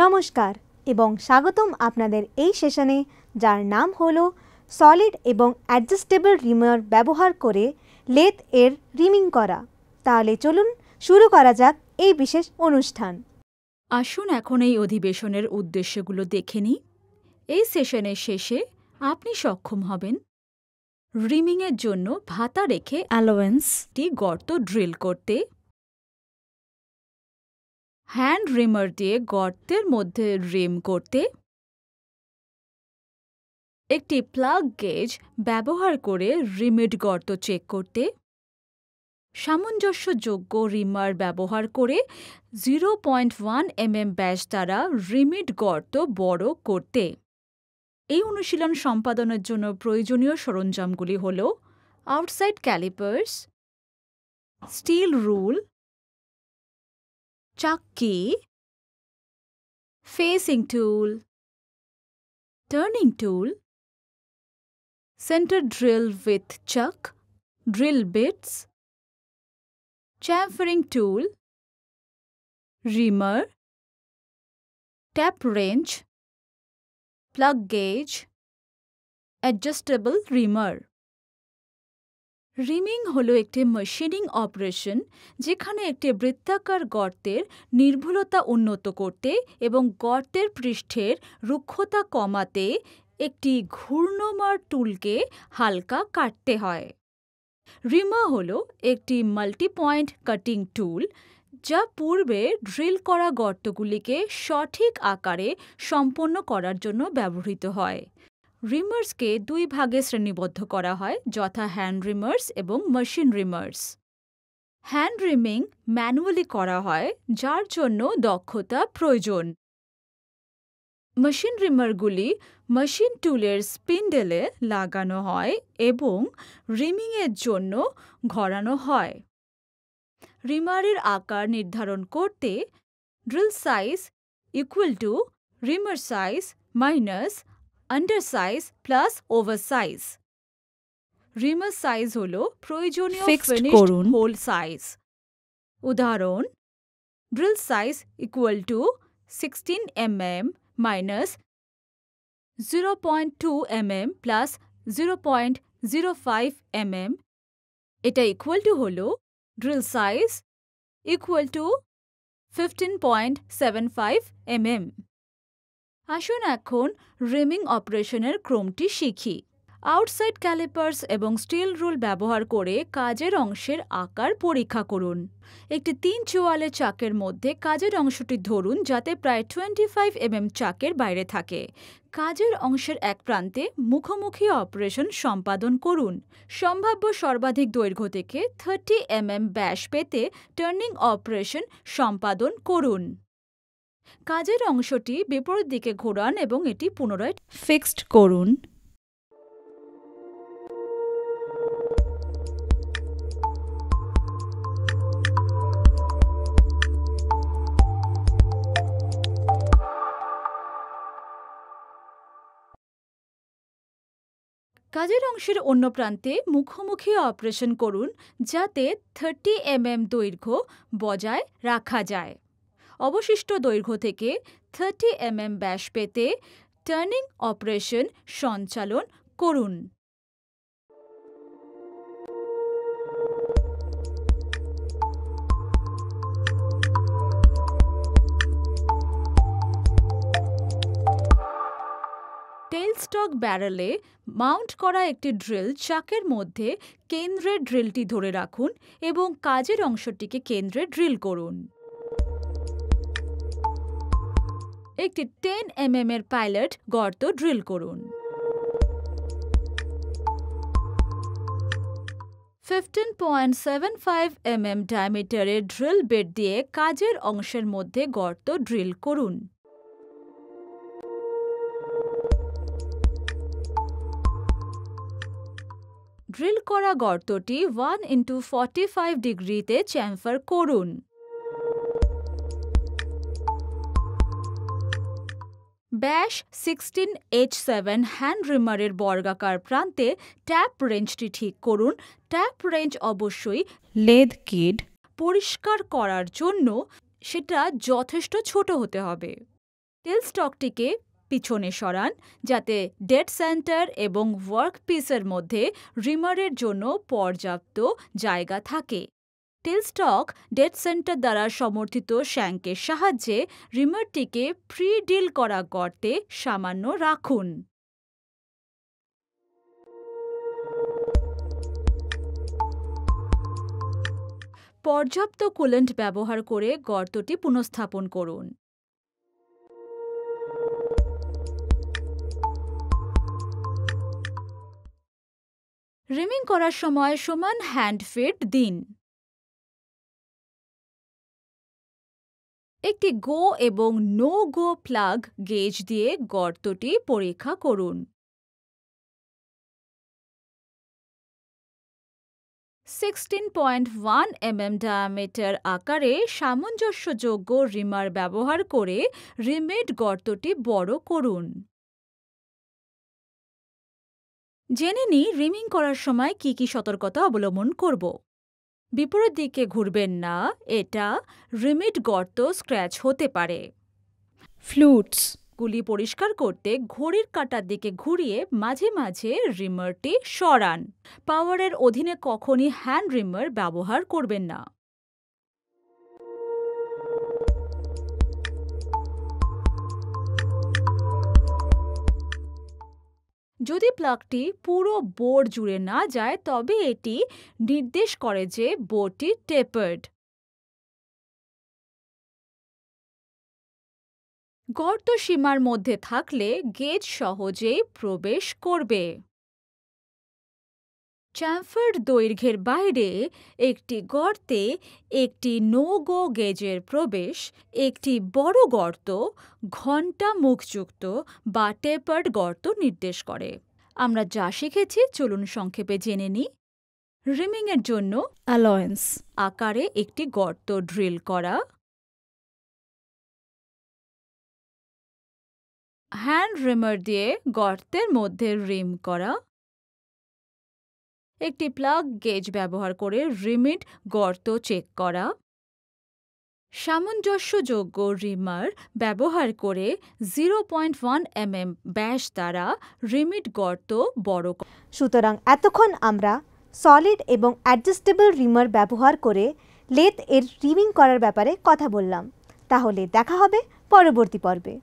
নমস্কার এবং স্বাগতম আপনাদের এই সেশনে, যার নাম হলো সলিড এবং অ্যাডজাস্টেবল রিমার ব্যবহার করে লেথ এর রিমিং করা। তাহলে চলুন শুরু করা যাক এই বিশেষ অনুষ্ঠান। আসুন এখন এই অধিবেশনের উদ্দেশ্যগুলো দেখে নিই। এই সেশনের শেষে আপনি সক্ষম হবেন রিমিংয়ের জন্য ভাতা রেখে অ্যালোয়েন্সটি গর্ত ড্রিল করতে, হ্যান্ড রিমার দিয়ে গর্তের মধ্যে রিম করতে, একটি প্লাগ গেজ ব্যবহার করে রিমিড গর্ত চেক করতে, সামঞ্জস্যযোগ্য রিমার ব্যবহার করে 0.1 mm ব্যাস দ্বারা রিমিড গর্ত বড় করতে। এই অনুশীলন সম্পাদনের জন্য প্রয়োজনীয় সরঞ্জামগুলি হল আউটসাইড ক্যালিপার্স, স্টিল রুল, চাক্কি, facing tool, turning tool, centre drill with chuck, drill bits, chamfering tool, reamer, tap wrench, plug gauge, adjustable reamer। Reaming হলো একটি মেশিনিং অপারেশন যেখানে একটি বৃত্তাকার গর্তের নির্ভুলতা উন্নত করতে এবং গর্তের পৃষ্ঠের রুক্ষতা কমাতে একটি ঘূর্ণমার টুলকে হালকা কাটতে হয়। রিমার হলো একটি মাল্টি-পয়েন্ট কাটিং টুল যা পূর্বে ড্রিল করা গর্তগুলিকে সঠিক আকারে সম্পন্ন করার জন্য ব্যবহৃত হয়। রিমার্সকে দুই ভাগে শ্রেণীবদ্ধ করা হয়, যথা হ্যান্ড রিমার্স এবং মেশিন রিমার্স। হ্যান্ড রিমিং ম্যানুয়ালি করা হয়, যার জন্য দক্ষতা প্রয়োজন। মেশিন রিমারগুলি মেশিন টুলের স্পিন্ডেলে লাগানো হয় এবং রিমিংয়ের জন্য ঘোরানো হয়। রিমারের আকার নির্ধারণ করতে drill size equal to reamer size minus under size plus over size. Reamer size হল প্রয়োজনীয় ফিনিশড হোল সাইজ। উদাহরণ: drill size equal to 16 mm minus 0.2 mm plus 0.05 mm। এটা ইকুয়াল টু হল drill size equal to 15.75 mm। আসুন এখন reaming অপারেশনের ক্রমটি শিখি। আউটসাইড ক্যালিপার্স এবং স্টিল রুল ব্যবহার করে কাজের অংশের আকার পরীক্ষা করুন। একটি 3/4 চাকের মধ্যে কাজের অংশটি ধরুন যাতে প্রায় 25 mm চাকের বাইরে থাকে। কাজের অংশের এক প্রান্তে মুখোমুখি অপারেশন সম্পাদন করুন। সম্ভাব্য সর্বাধিক দৈর্ঘ্য থেকে 30 mm ব্যাস পেতে টার্নিং অপারেশন সম্পাদন করুন। কাজের অংশটি বিপরীত দিকে ঘোরান এবং এটি পুনরায় ফিক্সড করুন। কাজের অংশের অন্য প্রান্তে মুখোমুখি অপারেশন করুন যাতে 30 mm দৈর্ঘ্য বজায় রাখা যায়। অবশিষ্ট দৈর্ঘ্য থেকে 30 mm ব্যাস পেতে টার্নিং অপারেশন সঞ্চালন করুন। টেইলস্টক ব্যারেলে মাউন্ট করা একটি ড্রিল চাকের মধ্যে কেন্দ্রে ড্রিলটি ধরে রাখুন এবং কাজের অংশটিকে কেন্দ্রে ড্রিল করুন। একটি 10 mm এর পাইলট গর্ত ড্রিল করুন। 15.75 mm ডায়ামিটারের ড্রিল বিট দিয়ে কাজের অংশের মধ্যে গর্ত ড্রিল করুন। ড্রিল করা গর্তটি 1:45 ডিগ্রিতে চ্যামফার করুন। ব্যাস 16H7 হ্যান্ড রিমারের বর্গাকার প্রান্তে ট্যাপ রেঞ্চটি ঠিক করুন। ট্যাপ রেঞ্চ অবশ্যই লেদ কিড পরিষ্কার করার জন্য সেটা যথেষ্ট ছোট হতে হবে। টেল স্টকটিকে পিছনে সরান যাতে ডেড সেন্টার এবং ওয়ার্কপিসের মধ্যে রিমারের জন্য পর্যাপ্ত জায়গা থাকে। টেল স্টক ডেড সেন্টার দ্বারা সমর্থিত শ্যাঙ্কের সাহায্যে রিমারটিকে প্রি-ডিল করা গর্তে সামান্য রাখুন। পর্যাপ্ত কুলেন্ট ব্যবহার করে গর্তটি পুনঃস্থাপন করুন। রিমিং করার সময় সমান হ্যান্ড ফিট দিন। একটি গো এবং নো গো প্লাগ গেজ দিয়ে গর্তটি পরীক্ষা করুন। 16.1 mm ডায়ামিটার আকারে সামঞ্জস্যযোগ্য রিমার ব্যবহার করে রিমেড গর্তটি বড় করুন। জেনে নিই রিমিং করার সময় কি কি সতর্কতা অবলম্বন করব। বিপরীত দিকে ঘুরবেন না, এটা রিমিড গর্ত স্ক্র্যাচ হতে পারে। ফ্লুটস গুলি পরিষ্কার করতে ঘড়ির কাঁটার দিকে ঘুরিয়ে মাঝে মাঝে রিমারটি সরান। পাওয়ারের অধীনে কখনই হ্যান্ড রিমার ব্যবহার করবেন না। যদি প্লাগটি পুরো বোর্ড জুড়ে না যায় তবে এটি নির্দেশ করে যে বোর্ডটি টেপার্ড। গর্ত সীমার মধ্যে থাকলে গেজ সহজেই প্রবেশ করবে। চ্যামফার্ড দৈর্ঘ্যের বাইরে একটি গর্তে একটি নো গো গেজের প্রবেশ একটি বড় গর্ত, ঘণ্টা মুখযুক্ত বা টেপার্ড গর্ত নির্দেশ করে। আমরা যা শিখেছি চলুন সংক্ষেপে জেনে নিই। রিমিংয়ের জন্য অ্যালায়েন্স আকারে একটি গর্ত ড্রিল করা, হ্যান্ড রিমার দিয়ে গর্তের মধ্যে রিম করা, একটি প্লাগ গেজ ব্যবহার করে রিমিড গর্ত চেক করা, সামঞ্জস্যযোগ্য রিমার ব্যবহার করে 0.1 mm ব্যাস দ্বারা রিমিড গর্ত বড় করা। সুতরাং এতক্ষণ আমরা সলিড এবং অ্যাডজাস্টেবল রিমার ব্যবহার করে লেথ এর রিমিং করার ব্যাপারে কথা বললাম। তাহলে দেখা হবে পরবর্তী পর্বে।